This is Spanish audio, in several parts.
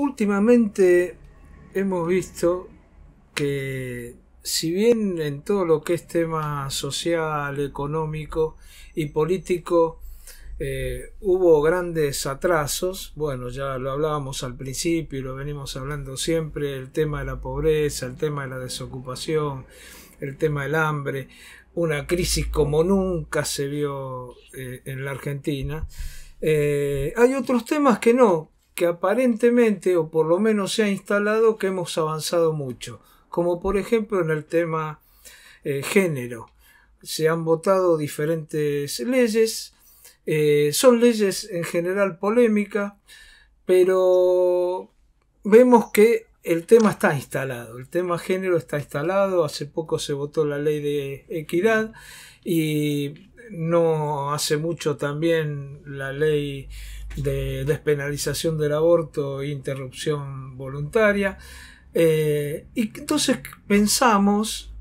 Últimamente hemos visto que si bien en todo lo que es tema social, económico y político hubo grandes atrasos, bueno, ya lo hablábamos al principio y lo venimos hablando siempre, el tema de la pobreza, el tema de la desocupación, el tema del hambre, una crisis como nunca se vio en la Argentina. Hay otros temas que no, que aparentemente, o por lo menos se ha instalado, que hemos avanzado mucho, como por ejemplo en el tema género. Se han votado diferentes leyes, son leyes en general polémicas, pero vemos que el tema está instalado, el tema género está instalado. Hace poco se votó la ley de equidad y no hace mucho también la ley de despenalización del aborto e interrupción voluntaria. Y entonces pensamos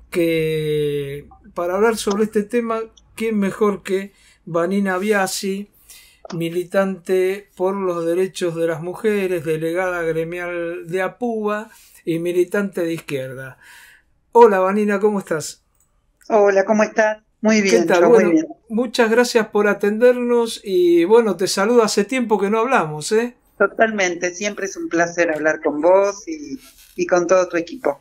que para hablar sobre este tema, ¿quién mejor que Vanina Biasi, militante por los derechos de las mujeres, delegada gremial de APUBA y militante de izquierda? Hola Vanina, ¿cómo estás? Hola, ¿cómo estás? Muy ¿Qué bien, tal? yo muy Bueno, bien. muchas gracias por atendernos y bueno, te saludo, hace tiempo que no hablamos, ¿eh? Totalmente, siempre es un placer hablar con vos y con todo tu equipo.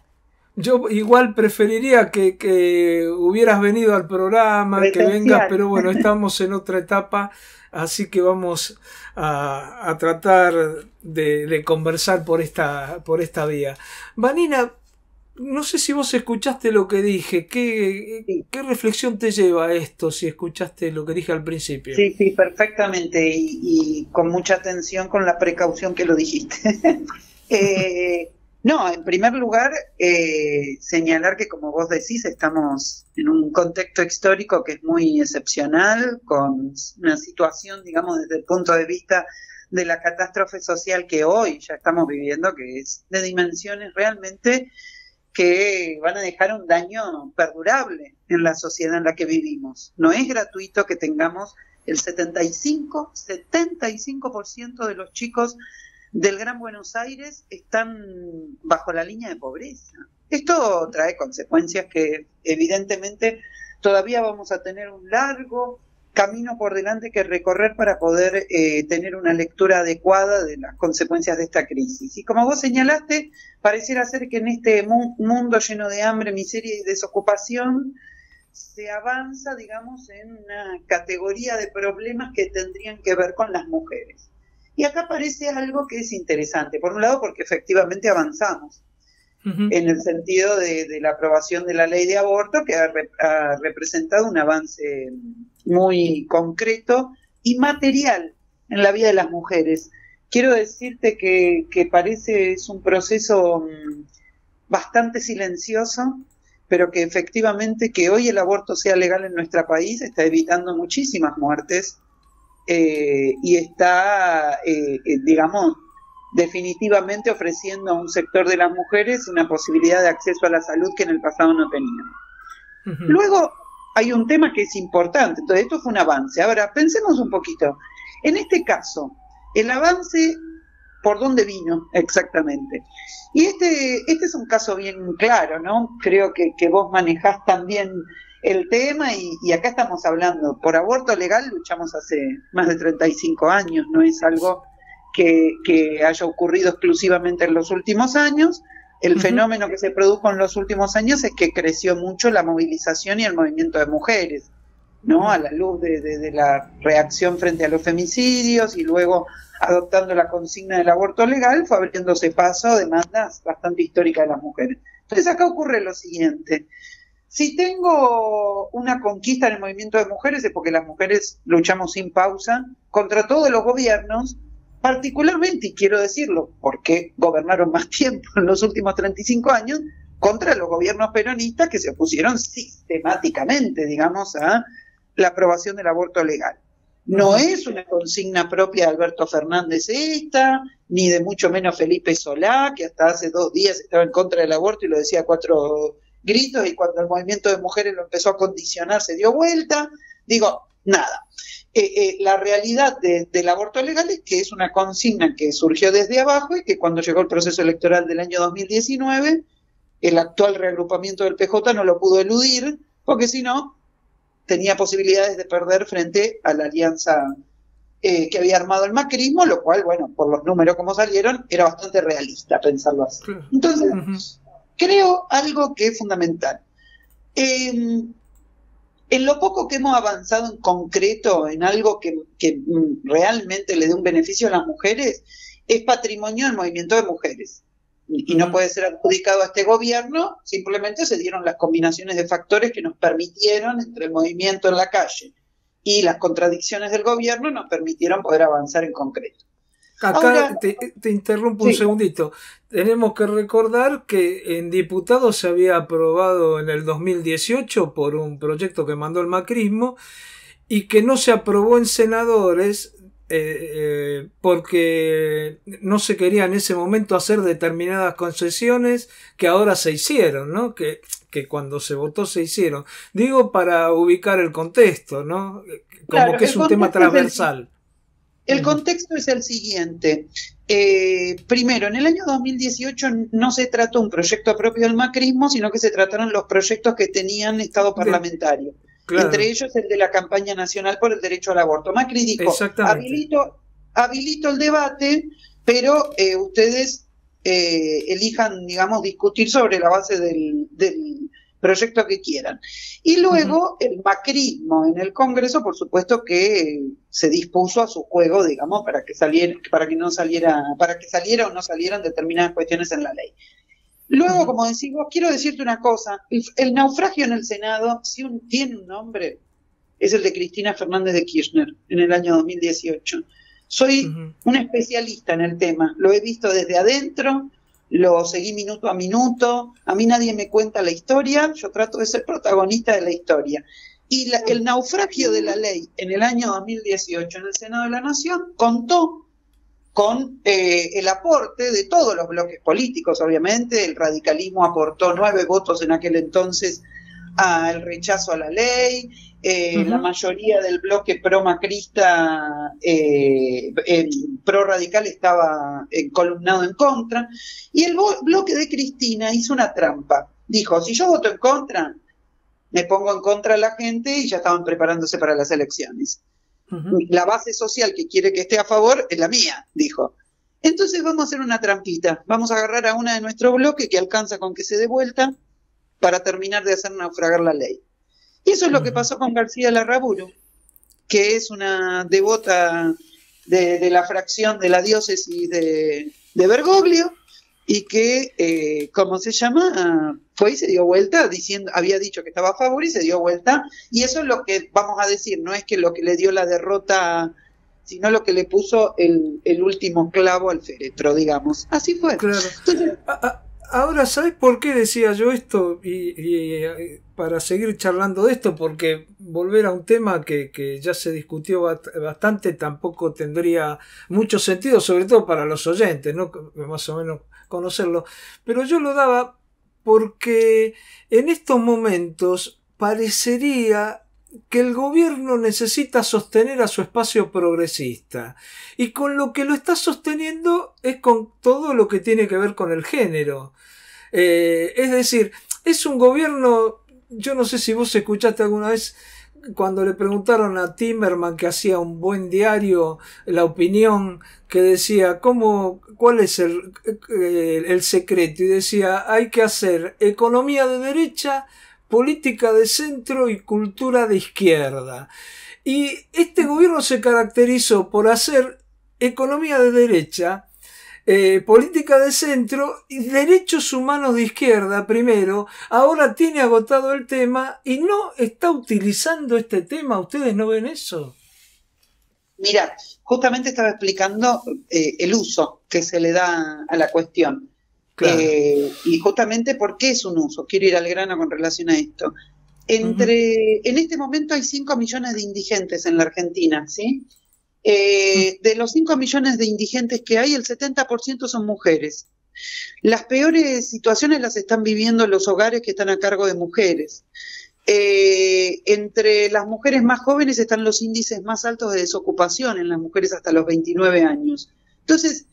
Yo igual preferiría que hubieras venido al programa, que vengas, Presencial. pero bueno, estamos en otra etapa, así que vamos a tratar de conversar por esta vía. Vanina, no sé si vos escuchaste lo que dije, Sí, ¿qué reflexión te lleva a esto si escuchaste lo que dije al principio? sí, sí, perfectamente y con mucha atención con la precaución que lo dijiste. Eh, no, en primer lugar, señalar que como vos decís, estamos en un contexto histórico que es muy excepcional, con una situación, digamos, desde el punto de vista de la catástrofe social que hoy ya estamos viviendo, que es de dimensiones realmente que van a dejar un daño perdurable en la sociedad en la que vivimos. No es gratuito que tengamos el 75% de los chicos del Gran Buenos Aires están bajo la línea de pobreza. Esto trae consecuencias que evidentemente todavía vamos a tener un largo camino por delante que recorrer para poder tener una lectura adecuada de las consecuencias de esta crisis. Y como vos señalaste, pareciera ser que en este mundo lleno de hambre, miseria y desocupación se avanza, digamos, en una categoría de problemas que tendrían que ver con las mujeres. Y acá aparece algo que es interesante, por un lado porque efectivamente avanzamos Ujú. en el sentido de la aprobación de la ley de aborto, que ha representado un avance muy concreto y material en la vida de las mujeres. Quiero decirte que parece es un proceso bastante silencioso, pero que efectivamente que hoy el aborto sea legal en nuestro país está evitando muchísimas muertes y está, digamos, definitivamente ofreciendo a un sector de las mujeres una posibilidad de acceso a la salud que en el pasado no tenían. Ujú. Luego hay un tema que es importante, entonces esto fue un avance. Ahora, pensemos un poquito. En este caso, el avance, ¿por dónde vino exactamente? Y este es un caso bien claro, ¿no? Creo que vos manejás también el tema y acá estamos hablando, por aborto legal luchamos hace más de 35 años, no es algo que haya ocurrido exclusivamente en los últimos años. El Ujú. fenómeno que se produjo en los últimos años es que creció mucho la movilización y el movimiento de mujeres, ¿no? A la luz de la reacción frente a los femicidios y luego adoptando la consigna del aborto legal, fue abriéndose paso a demandas bastante históricas de las mujeres. Entonces acá ocurre lo siguiente. Si tengo una conquista en el movimiento de mujeres es porque las mujeres luchamos sin pausa contra todos los gobiernos, particularmente, y quiero decirlo, porque gobernaron más tiempo en los últimos 35 años, contra los gobiernos peronistas que se opusieron sistemáticamente, digamos, a la aprobación del aborto legal. No Ujú. es una consigna propia de Alberto Fernández esta, ni de mucho menos Felipe Solá, que hasta hace 2 días estaba en contra del aborto y lo decía a cuatro gritos, y cuando el movimiento de mujeres lo empezó a condicionar se dio vuelta. Digo, nada. La realidad del aborto legal es que es una consigna que surgió desde abajo y que cuando llegó el proceso electoral del año 2019, el actual reagrupamiento del PJ no lo pudo eludir, porque si no, tenía posibilidades de perder frente a la alianza que había armado el macrismo, lo cual, bueno, por los números como salieron, era bastante realista pensarlo así. Entonces, creo algo que es fundamental. En lo poco que hemos avanzado en concreto, en algo que realmente le dé un beneficio a las mujeres, es patrimonio del movimiento de mujeres. Y no puede ser adjudicado a este gobierno, simplemente se dieron las combinaciones de factores que nos permitieron, entre el movimiento en la calle y las contradicciones del gobierno, nos permitieron poder avanzar en concreto. Acá ahora, te interrumpo un segundito. Tenemos que recordar que en diputados se había aprobado en el 2018 por un proyecto que mandó el macrismo y que no se aprobó en senadores porque no se quería en ese momento hacer determinadas concesiones que ahora se hicieron, ¿no? Que cuando se votó se hicieron. Digo para ubicar el contexto, ¿no? Como claro, que es un tema transversal. El contexto es el siguiente. Primero, en el año 2018 no se trató un proyecto propio del macrismo, sino que se trataron los proyectos que tenían estado parlamentario. Claro. Entre ellos el de la campaña nacional por el derecho al aborto. Macri dijo, habilito el debate, pero ustedes elijan, digamos, discutir sobre la base del proyecto que quieran. Y luego el macrismo en el Congreso, por supuesto que se dispuso a su juego, digamos, para que saliera o no salieran determinadas cuestiones en la ley. Luego, como decimos, quiero decirte una cosa, el naufragio en el Senado, si tiene un nombre, es el de Cristina Fernández de Kirchner, en el año 2018. Soy un especialista en el tema, lo he visto desde adentro, lo seguí minuto a minuto, a mí nadie me cuenta la historia, yo trato de ser protagonista de la historia. Y el naufragio de la ley en el año 2018 en el Senado de la Nación contó con el aporte de todos los bloques políticos, obviamente. El radicalismo aportó 9 votos en aquel entonces al rechazo a la ley, la mayoría del bloque pro-macrista, pro-radical estaba columnado en contra, y el bloque de Cristina hizo una trampa. Dijo, si yo voto en contra, me pongo en contra de la gente, y ya estaban preparándose para las elecciones. La base social que quiere que esté a favor es la mía, dijo. Entonces vamos a hacer una trampita, vamos a agarrar a una de nuestro bloque que alcanza con que se dé vuelta para terminar de hacer naufragar la ley. Y eso es lo que pasó con García Larraburu, que es una devota de la fracción de la diócesis de Bergoglio, y que, ¿cómo se llama? Fue y se dio vuelta, había dicho que estaba a favor y se dio vuelta, y eso es lo que vamos a decir, no es que lo que le dio la derrota, sino lo que le puso el último clavo al féretro, digamos. Así fue. Claro. Entonces, ahora, ¿sabes por qué decía yo esto? Y para seguir charlando de esto, porque volver a un tema que ya se discutió bastante tampoco tendría mucho sentido, sobre todo para los oyentes, ¿no? Más o menos conocerlo. Pero yo lo daba porque en estos momentos parecería que el gobierno necesita sostener a su espacio progresista, y con lo que lo está sosteniendo es con todo lo que tiene que ver con el género. Es decir, es un gobierno, yo no sé si vos escuchaste alguna vez cuando le preguntaron a Timerman, que hacía un buen diario, La Opinión, que decía cuál es el secreto, y decía, hay que hacer economía de derecha, política de centro y cultura de izquierda. Y este gobierno se caracterizó por hacer economía de derecha, política de centro y derechos humanos de izquierda primero. Ahora tiene agotado el tema y no está utilizando este tema. ¿Ustedes no ven eso? Mira, justamente estaba explicando el uso que se le da a la cuestión. Claro. Y justamente por qué es un uso. Quiero ir al grano con relación a esto. En este momento hay 5 millones de indigentes en la Argentina, ¿sí? De los 5 millones de indigentes que hay, el 70% son mujeres. Las peores situaciones las están viviendo los hogares que están a cargo de mujeres. Entre las mujeres más jóvenes están los índices más altos de desocupación en las mujeres hasta los 29 años. Entonces,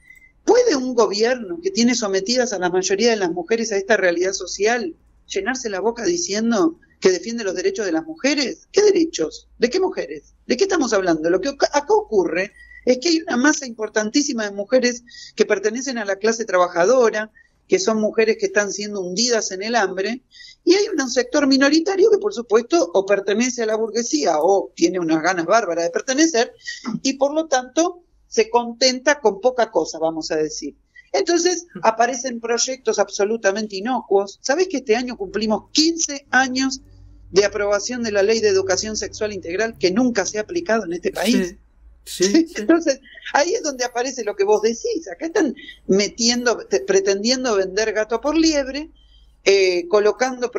¿puede un gobierno que tiene sometidas a la mayoría de las mujeres a esta realidad social llenarse la boca diciendo que defiende los derechos de las mujeres? ¿Qué derechos? ¿De qué mujeres? ¿De qué estamos hablando? Lo que acá ocurre es que hay una masa importantísima de mujeres que pertenecen a la clase trabajadora, que son mujeres que están siendo hundidas en el hambre, y hay un sector minoritario que, por supuesto, o pertenece a la burguesía o tiene unas ganas bárbaras de pertenecer, y por lo tanto se contenta con poca cosa, vamos a decir. Entonces aparecen proyectos absolutamente inocuos. ¿Sabés que este año cumplimos 15 años de aprobación de la Ley de Educación Sexual Integral que nunca se ha aplicado en este país? Sí. Entonces, ahí es donde aparece lo que vos decís. Acá están pretendiendo vender gato por liebre, colocando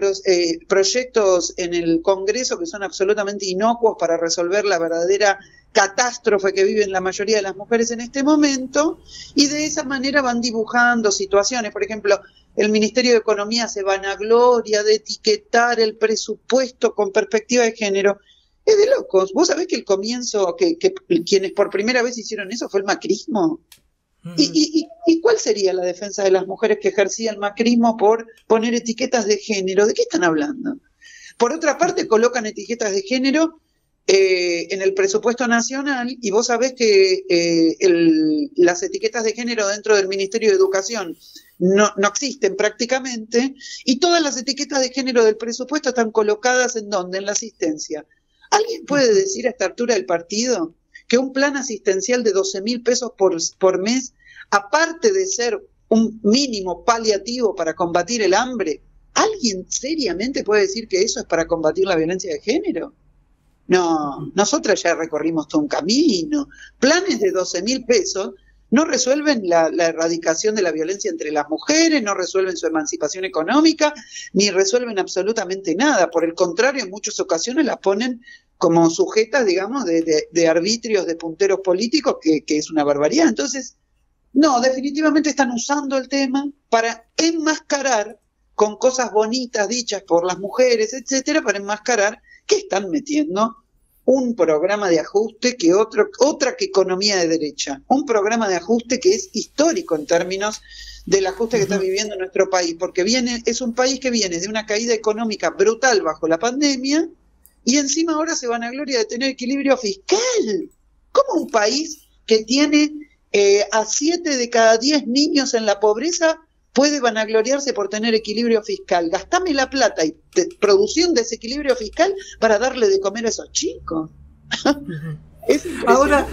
proyectos en el Congreso que son absolutamente inocuos para resolver la verdadera catástrofe que viven la mayoría de las mujeres en este momento, y de esa manera van dibujando situaciones. Por ejemplo, el Ministerio de Economía se vanagloria de etiquetar el presupuesto con perspectiva de género. Es de locos. ¿Vos sabés que el comienzo, que quienes por primera vez hicieron eso fue el macrismo? ¿Y cuál sería la defensa de las mujeres que ejercía el macrismo por poner etiquetas de género? ¿De qué están hablando? Por otra parte, colocan etiquetas de género en el presupuesto nacional, y vos sabés que las etiquetas de género dentro del Ministerio de Educación no existen prácticamente, y todas las etiquetas de género del presupuesto están colocadas ¿en dónde? En la asistencia. ¿Alguien puede decir a esta altura del partido que un plan asistencial de 12.000 pesos por mes, aparte de ser un mínimo paliativo para combatir el hambre, alguien seriamente puede decir que eso es para combatir la violencia de género? No, nosotras ya recorrimos todo un camino. Planes de 12.000 pesos no resuelven la erradicación de la violencia entre las mujeres, no resuelven su emancipación económica, ni resuelven absolutamente nada. Por el contrario, en muchas ocasiones las ponen como sujetas, digamos, de arbitrios de punteros políticos, que es una barbaridad. Entonces, no, definitivamente están usando el tema para enmascarar, con cosas bonitas dichas por las mujeres, etcétera, para enmascarar que están metiendo un programa de ajuste que otra que economía de derecha, un programa de ajuste que es histórico en términos del ajuste que está viviendo nuestro país, porque es un país que viene de una caída económica brutal bajo la pandemia, y encima ahora se vanagloria de tener equilibrio fiscal. ¿Cómo un país que tiene a 7 de cada 10 niños en la pobreza puede vanagloriarse por tener equilibrio fiscal? Gastame la plata y producí un desequilibrio fiscal para darle de comer a esos chicos. Ahora,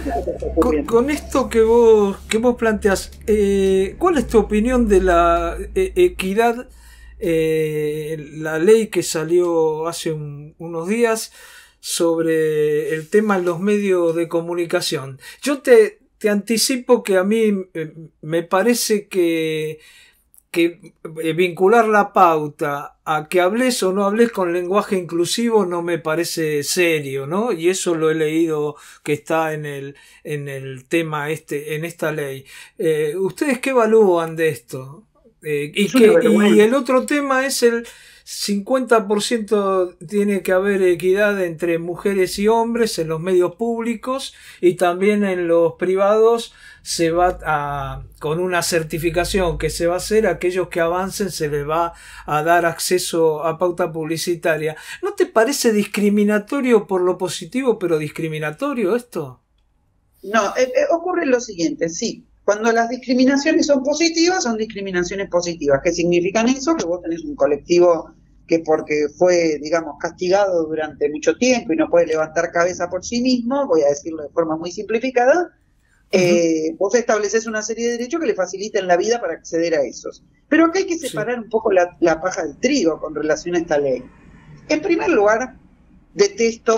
con esto que vos planteás, ¿cuál es tu opinión de la equidad? La ley que salió hace unos días sobre el tema de los medios de comunicación. Yo te anticipo que a mí me parece que vincular la pauta a que hables o no hables con lenguaje inclusivo no me parece serio, ¿no? Y eso lo he leído que está en el tema en esta ley. ¿Ustedes qué evalúan de esto? Y el otro tema es el 50% tiene que haber equidad entre mujeres y hombres en los medios públicos, y también en los privados se va con una certificación que se va a hacer, a aquellos que avancen se les va a dar acceso a pauta publicitaria. ¿No te parece discriminatorio por lo positivo, pero discriminatorio esto? No, ocurre lo siguiente, sí. Cuando las discriminaciones son positivas, son discriminaciones positivas. ¿Qué significan eso? Que vos tenés un colectivo que porque fue, digamos, castigado durante mucho tiempo y no puede levantar cabeza por sí mismo, voy a decirlo de forma muy simplificada, vos estableces una serie de derechos que le faciliten la vida para acceder a esos. Pero acá hay que separar un poco la paja del trigo con relación a esta ley. En primer lugar, detesto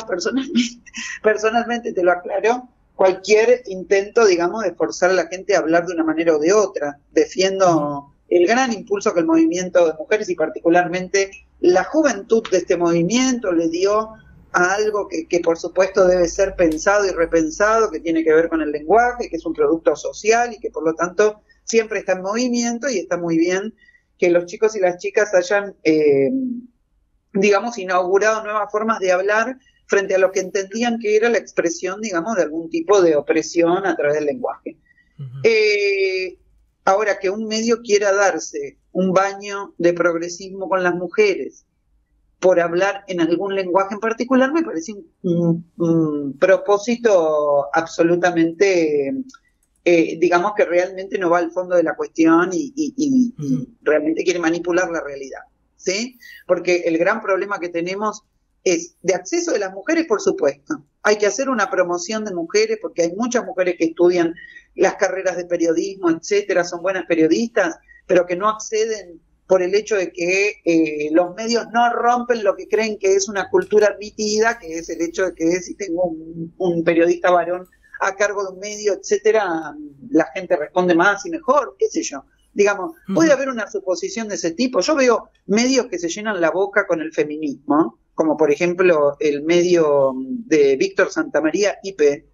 personalmente te lo aclaro, cualquier intento, digamos, de forzar a la gente a hablar de una manera o de otra. Defiendo el gran impulso que el movimiento de mujeres y particularmente la juventud de este movimiento le dio a algo que por supuesto debe ser pensado y repensado, que tiene que ver con el lenguaje, que es un producto social y que por lo tanto siempre está en movimiento, y está muy bien que los chicos y las chicas hayan digamos, inaugurado nuevas formas de hablar frente a lo que entendían que era la expresión, digamos, de algún tipo de opresión a través del lenguaje. Ahora, que un medio quiera darse un baño de progresismo con las mujeres por hablar en algún lenguaje en particular, me parece un propósito absolutamente, digamos, que realmente no va al fondo de la cuestión y realmente quiere manipular la realidad, ¿sí? Porque el gran problema que tenemos es de acceso de las mujeres, por supuesto. Hay que hacer una promoción de mujeres porque hay muchas mujeres que estudian las carreras de periodismo, etcétera, son buenas periodistas, pero que no acceden por el hecho de que los medios no rompen lo que creen que es una cultura admitida, que es el hecho de que si tengo un periodista varón a cargo de un medio, etcétera, la gente responde más y mejor, qué sé yo. Digamos, puede haber una suposición de ese tipo. Yo veo medios que se llenan la boca con el feminismo, como por ejemplo el medio de Víctor Santamaría, IP,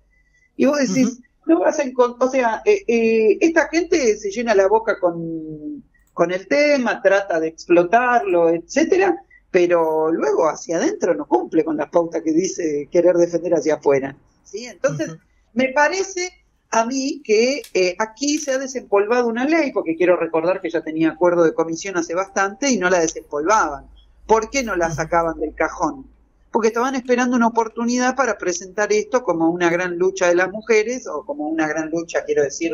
y vos decís, no vas a encontrar, o sea, esta gente se llena la boca con el tema, trata de explotarlo, etcétera, pero luego hacia adentro no cumple con las pautas que dice querer defender hacia afuera, ¿sí? Entonces, me parece a mí que aquí se ha desempolvado una ley, porque quiero recordar que ya tenía acuerdo de comisión hace bastante y no la desempolvaban. ¿Por qué no la sacaban del cajón? Porque estaban esperando una oportunidad para presentar esto como una gran lucha de las mujeres, o como una gran lucha, quiero decir,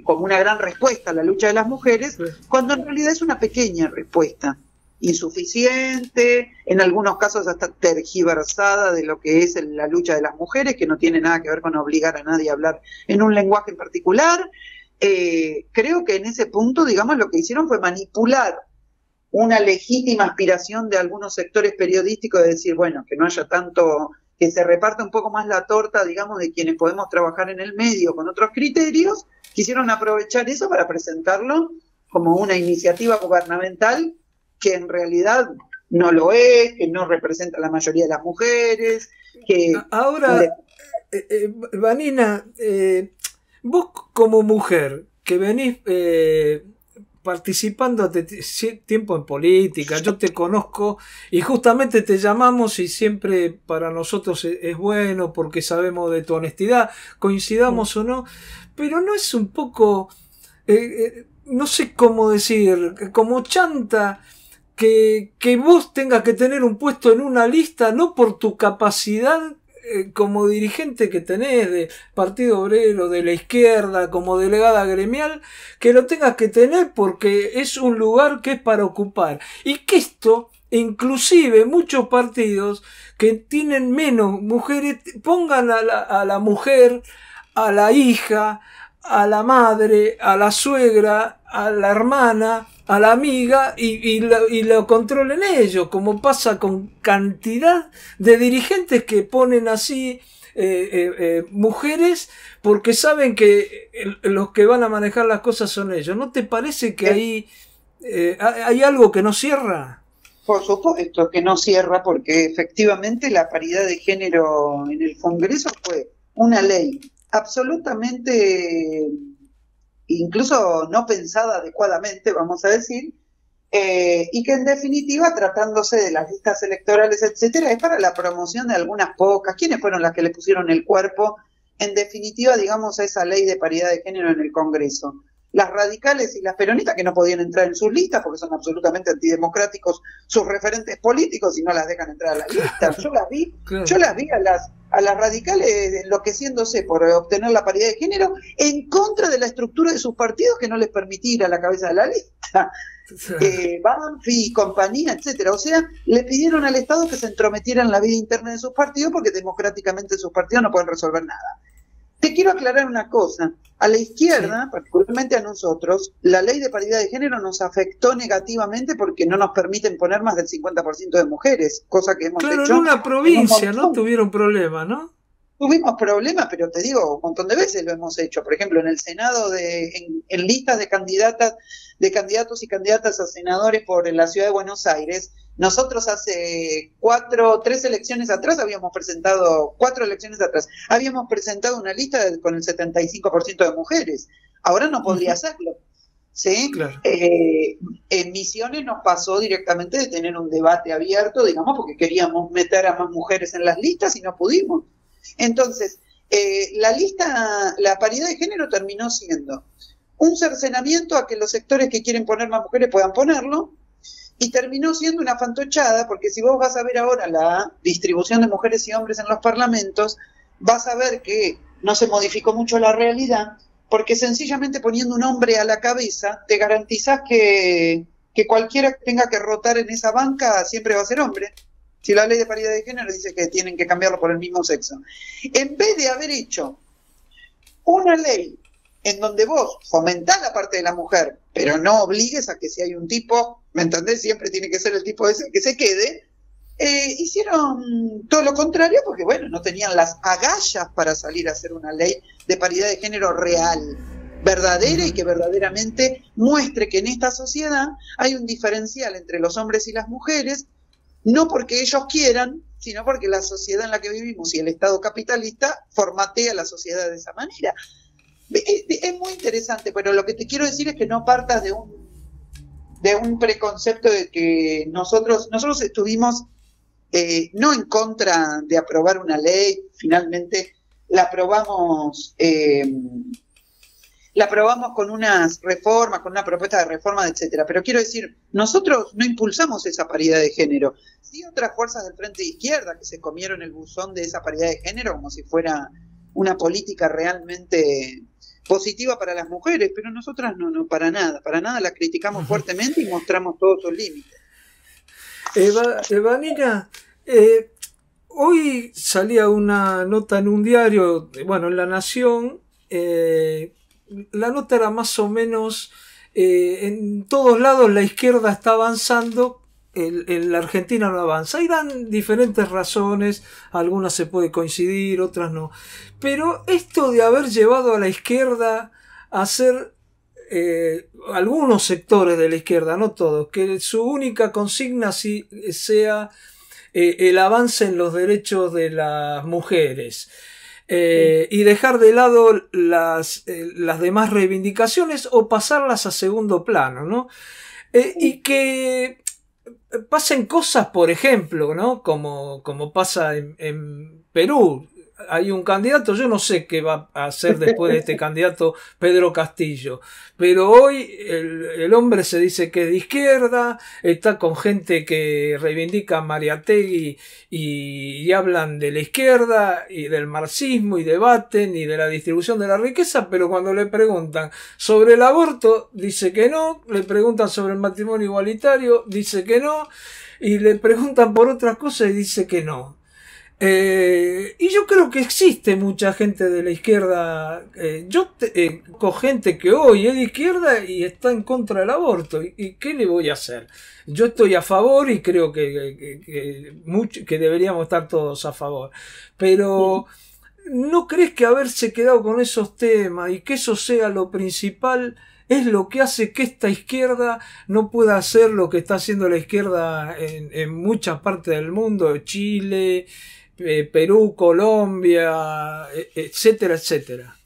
como una gran respuesta a la lucha de las mujeres, cuando en realidad es una pequeña respuesta, insuficiente, en algunos casos hasta tergiversada de lo que es la lucha de las mujeres, que no tiene nada que ver con obligar a nadie a hablar en un lenguaje en particular. Creo que en ese punto, digamos, lo que hicieron fue manipular una legítima aspiración de algunos sectores periodísticos de decir, bueno, que no haya tanto, que se reparta un poco más la torta, digamos, de quienes podemos trabajar en el medio con otros criterios. Quisieron aprovechar eso para presentarlo como una iniciativa gubernamental que en realidad no lo es, que no representa a la mayoría de las mujeres, que... Ahora, Vanina, vos como mujer que venís participando de tiempo en política, yo te conozco y justamente te llamamos y siempre para nosotros es bueno porque sabemos de tu honestidad, coincidamos o no, pero no es un poco, no sé cómo decir, como chanta que vos tengas que tener un puesto en una lista no por tu capacidad como dirigente que tenés de Partido Obrero, de la izquierda, como delegada gremial, que lo tengas que tener porque es un lugar que es para ocupar. Y que esto, inclusive muchos partidos que tienen menos mujeres, pongan a la mujer, a la hija, a la madre, a la suegra, a la hermana, a la amiga y lo controlen ellos, como pasa con cantidad de dirigentes que ponen así mujeres porque saben que los que van a manejar las cosas son ellos. ¿No te parece que ahí hay algo que no cierra? Por supuesto que no cierra, porque efectivamente la paridad de género en el Congreso fue una ley absolutamente, incluso no pensada adecuadamente, vamos a decir, y que en definitiva, tratándose de las listas electorales, etcétera, es para la promoción de algunas pocas. ¿Quiénes fueron las que le pusieron el cuerpo, en definitiva, digamos, a esa ley de paridad de género en el Congreso? Las radicales y las peronistas, que no podían entrar en sus listas porque son absolutamente antidemocráticos sus referentes políticos y no las dejan entrar a las listas. Yo las vi a las radicales enloqueciéndse por obtener la paridad de género en contra de la estructura de sus partidos que no les permitía ir a la cabeza de la lista. Banfi, compañía, etcétera. O sea, le pidieron al Estado que se entrometiera en la vida interna de sus partidos porque democráticamente sus partidos no pueden resolver nada. Te quiero aclarar una cosa. A la izquierda, particularmente a nosotros, la ley de paridad de género nos afectó negativamente porque no nos permiten poner más del 50% de mujeres, cosa que hemos hecho. Claro, en una provincia, ¿no? Tuvieron problemas, ¿no? Tuvimos problemas, pero te digo, un montón de veces lo hemos hecho. Por ejemplo, en el Senado, en listas de candidatos y candidatas a senadores por la Ciudad de Buenos Aires, nosotros hace 4 elecciones atrás habíamos presentado una lista con el 75% de mujeres. Ahora no podría hacerlo. ¿sí? Claro. En Misiones nos pasó directamente de tener un debate abierto, digamos, porque queríamos meter a más mujeres en las listas y no pudimos. Entonces, la paridad de género terminó siendo un cercenamiento a que los sectores que quieren poner más mujeres puedan ponerlo, y terminó siendo una fantochada, porque si vos vas a ver ahora la distribución de mujeres y hombres en los parlamentos, vas a ver que no se modificó mucho la realidad, porque sencillamente poniendo un hombre a la cabeza, te garantizás que cualquiera que tenga que rotar en esa banca siempre va a ser hombre. Si la ley de paridad de género dice que tienen que cambiarlo por el mismo sexo. En vez de haber hecho una ley en donde vos fomentás la parte de la mujer, pero no obligues a que si hay un tipo, ¿me entendés? Siempre tiene que ser el tipo ese que se quede. Hicieron todo lo contrario porque, bueno, no tenían las agallas para salir a hacer una ley de paridad de género real, verdadera, y que verdaderamente muestre que en esta sociedad hay un diferencial entre los hombres y las mujeres, no porque ellos quieran, sino porque la sociedad en la que vivimos y el Estado capitalista formatea la sociedad de esa manera. Es muy interesante, pero lo que te quiero decir es que no partas de un preconcepto de que nosotros estuvimos no en contra de aprobar una ley, finalmente la aprobamos con unas reformas, con una propuesta de reforma, etcétera. Pero quiero decir, nosotros no impulsamos esa paridad de género. Sí, otras fuerzas del Frente de Izquierda que se comieron el buzón de esa paridad de género como si fuera una política realmente positiva para las mujeres, pero nosotras no, para nada la criticamos fuertemente y mostramos todos sus límites. Vanina, hoy salía una nota en un diario, bueno, en La Nación. La nota era más o menos, en todos lados la izquierda está avanzando, en la Argentina no avanza. Y dan diferentes razones, algunas se puede coincidir, otras no. Pero esto de haber llevado a la izquierda a hacer, algunos sectores de la izquierda, no todos, que su única consigna sea el avance en los derechos de las mujeres. Y dejar de lado las demás reivindicaciones o pasarlas a segundo plano, ¿no? Y que pasen cosas, por ejemplo, ¿no? Como pasa en Perú. Hay un candidato, yo no sé qué va a hacer después de este candidato Pedro Castillo, pero hoy el hombre se dice que es de izquierda, está con gente que reivindica a Mariátegui y hablan de la izquierda y del marxismo y debaten y de la distribución de la riqueza, pero cuando le preguntan sobre el aborto dice que no, le preguntan sobre el matrimonio igualitario dice que no, y le preguntan por otras cosas y dice que no. Y yo creo que existe mucha gente de la izquierda. Con gente que hoy es de izquierda y está en contra del aborto. ¿Y qué le voy a hacer? Yo estoy a favor y creo que deberíamos estar todos a favor. Pero ¿no crees que haberse quedado con esos temas y que eso sea lo principal es lo que hace que esta izquierda no pueda hacer lo que está haciendo la izquierda en muchas partes del mundo? Chile, Perú, Colombia, etcétera, etcétera.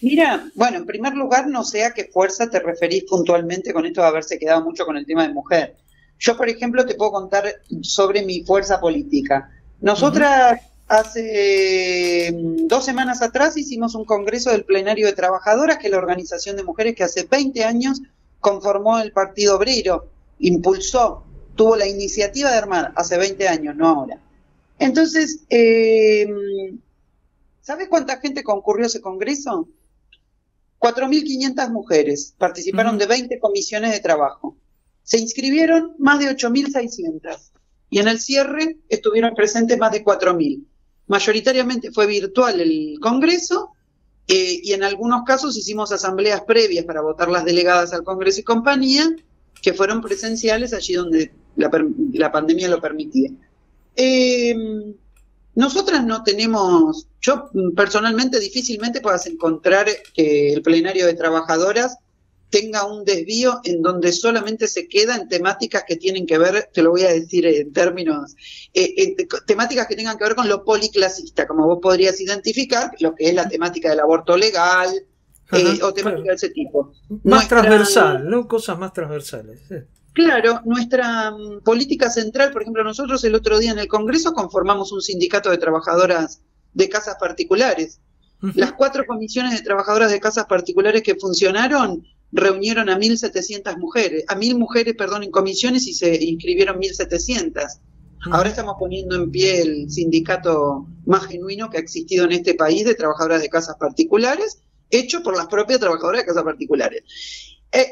Mira, bueno, en primer lugar, no sé a qué fuerza te referís puntualmente con esto de haberse quedado mucho con el tema de mujer. Yo, por ejemplo, te puedo contar sobre mi fuerza política. Nosotras hace 2 semanas atrás hicimos un congreso del Plenario de Trabajadoras, que es la organización de mujeres que hace 20 años conformó el Partido Obrero, impulsó, tuvo la iniciativa de armar hace 20 años, no ahora. Entonces, ¿sabes cuánta gente concurrió a ese congreso? 4.500 mujeres, participaron de 20 comisiones de trabajo. Se inscribieron más de 8.600 y en el cierre estuvieron presentes más de 4.000. Mayoritariamente fue virtual el congreso y en algunos casos hicimos asambleas previas para votar las delegadas al congreso y compañía, que fueron presenciales allí donde la pandemia lo permitía. Nosotras no tenemos, yo personalmente difícilmente puedas encontrar que el plenario de trabajadoras tenga un desvío en donde solamente se queda en temáticas que tienen que ver, te lo voy a decir en términos, temáticas que tengan que ver con lo policlasista, como vos podrías identificar, lo que es la temática del aborto legal, o temática de ese tipo. Más transversal, ¿no? Cosas más transversales. Sí. Claro, nuestra política central, por ejemplo, nosotros el otro día en el Congreso conformamos un sindicato de trabajadoras de casas particulares. Las 4 comisiones de trabajadoras de casas particulares que funcionaron reunieron a 1.700 mujeres, a 1.000 mujeres, perdón, en comisiones y se inscribieron 1.700. Ahora estamos poniendo en pie el sindicato más genuino que ha existido en este país de trabajadoras de casas particulares, hecho por las propias trabajadoras de casas particulares.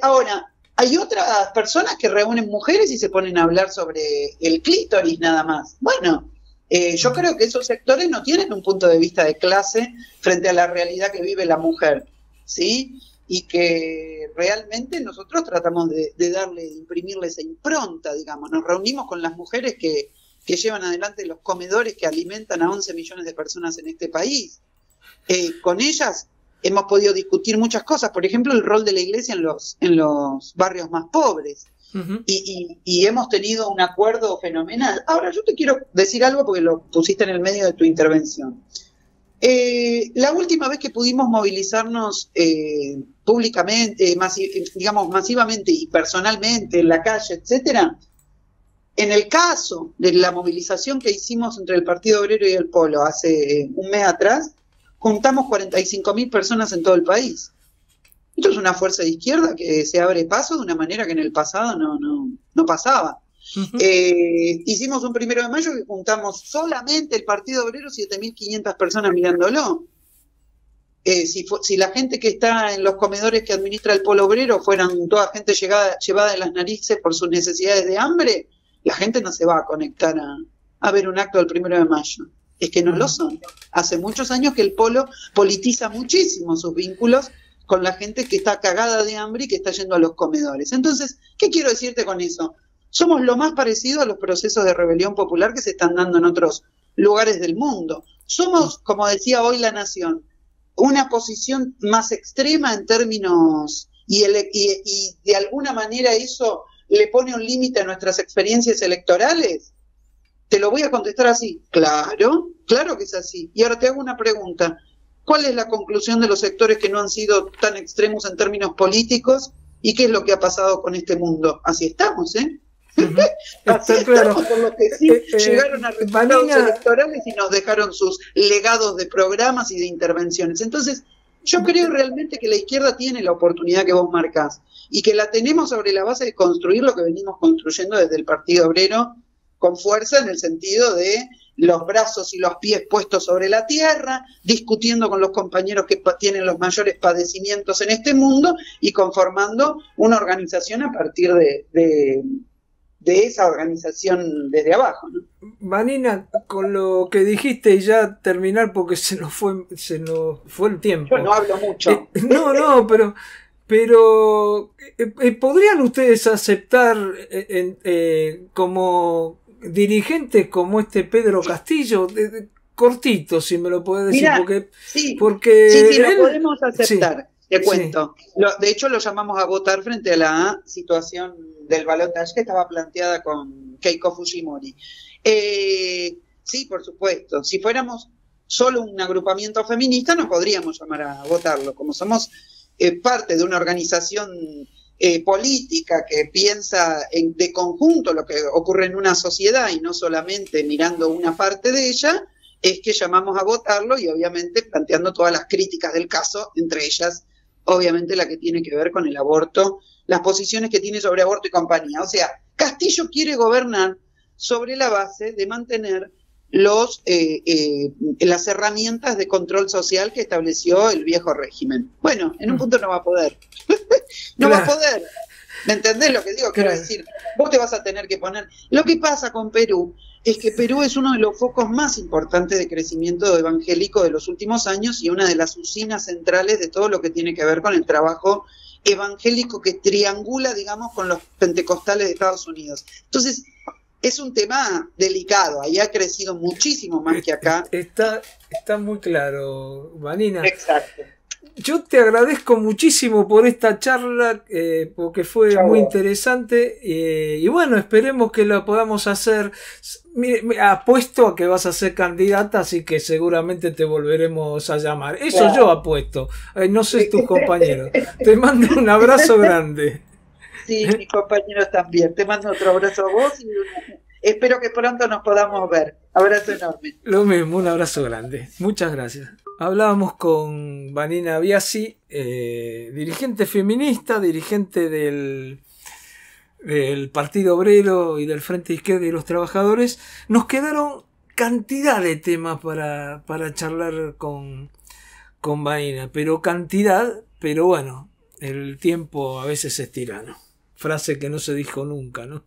Ahora, hay otras personas que reúnen mujeres y se ponen a hablar sobre el clítoris nada más. Bueno, yo creo que esos sectores no tienen un punto de vista de clase frente a la realidad que vive la mujer, ¿sí? Y que realmente nosotros tratamos de imprimirle esa impronta, digamos. Nos reunimos con las mujeres que llevan adelante los comedores que alimentan a 11 millones de personas en este país. Con ellas hemos podido discutir muchas cosas, por ejemplo, el rol de la iglesia en los barrios más pobres. Y hemos tenido un acuerdo fenomenal. Ahora, yo te quiero decir algo porque lo pusiste en el medio de tu intervención. La última vez que pudimos movilizarnos públicamente, digamos masivamente y personalmente en la calle, etcétera, en el caso de la movilización que hicimos entre el Partido Obrero y el Polo hace un mes atrás, juntamos 45.000 personas en todo el país. Esto es una fuerza de izquierda que se abre paso de una manera que en el pasado no pasaba. Hicimos un 1 de mayo que juntamos solamente el Partido Obrero 7.500 personas mirándolo. Si la gente que está en los comedores que administra el Polo Obrero fueran toda gente llevada de las narices por sus necesidades de hambre, la gente no se va a conectar a ver un acto del 1 de mayo. Es que no lo son. Hace muchos años que el Polo politiza muchísimo sus vínculos con la gente que está cagada de hambre y que está yendo a los comedores. Entonces, ¿qué quiero decirte con eso? Somos lo más parecido a los procesos de rebelión popular que se están dando en otros lugares del mundo. Somos, como decía hoy La Nación, una posición más extrema en términos, y de alguna manera eso le pone un límite a nuestras experiencias electorales. Te lo voy a contestar así. Claro que es así. Y ahora te hago una pregunta. ¿Cuál es la conclusión de los sectores que no han sido tan extremos en términos políticos? ¿Y qué es lo que ha pasado con este mundo? Así estamos, ¿eh? Así estamos, claro. Por lo que sí llegaron a resultados electorales y nos dejaron sus legados de programas y de intervenciones. Entonces, yo creo realmente que la izquierda tiene la oportunidad que vos marcás y que la tenemos sobre la base de construir lo que venimos construyendo desde el Partido Obrero con fuerza en el sentido de los brazos y los pies puestos sobre la tierra, discutiendo con los compañeros que tienen los mayores padecimientos en este mundo y conformando una organización a partir de esa organización desde abajo, ¿no? Vanina, con lo que dijiste y ya terminar porque se nos fue el tiempo. Yo no hablo mucho. Pero ¿podrían ustedes aceptar como dirigentes como este Pedro Castillo? Cortito, si me lo puede decir. Mirá, porque sí, lo podemos aceptar. Sí, te cuento. Sí. De hecho, lo llamamos a votar frente a la situación del balotaje que estaba planteada con Keiko Fujimori. Sí, por supuesto. Si fuéramos solo un agrupamiento feminista, no podríamos llamar a votarlo. Como somos parte de una organización política que piensa de conjunto lo que ocurre en una sociedad y no solamente mirando una parte de ella, es que llamamos a votarlo y obviamente planteando todas las críticas del caso, entre ellas obviamente la que tiene que ver con el aborto, las posiciones que tiene sobre aborto y compañía. O sea, Castillo quiere gobernar sobre la base de mantener las herramientas de control social que estableció el viejo régimen. Bueno, en un punto no va a poder. Va a poder. ¿Me entendés lo que digo? Quiero decir, vos te vas a tener que poner... Lo que pasa con Perú es que Perú es uno de los focos más importantes de crecimiento evangélico de los últimos años y una de las usinas centrales de todo lo que tiene que ver con el trabajo evangélico que triangula, digamos, con los pentecostales de Estados Unidos. Entonces, es un tema delicado, ahí ha crecido muchísimo más que acá. Está muy claro, Vanina. Exacto. Yo te agradezco muchísimo por esta charla, porque fue Chau. muy interesante, y bueno, esperemos que la podamos hacer. Apuesto a que vas a ser candidata, así que seguramente te volveremos a llamar. Eso Claro. yo apuesto. No sé tus compañeros. Te mando un abrazo grande. Sí, mis compañeros también. Te mando otro abrazo a vos y espero que pronto nos podamos ver. Abrazo enorme. Lo mismo, un abrazo grande. Muchas gracias. Hablábamos con Vanina Biasi, dirigente feminista, dirigente del Partido Obrero y del Frente Izquierda y los Trabajadores. Nos quedaron cantidad de temas para charlar con Vanina, pero bueno, el tiempo a veces es tirano. Frase que no se dijo nunca, ¿no?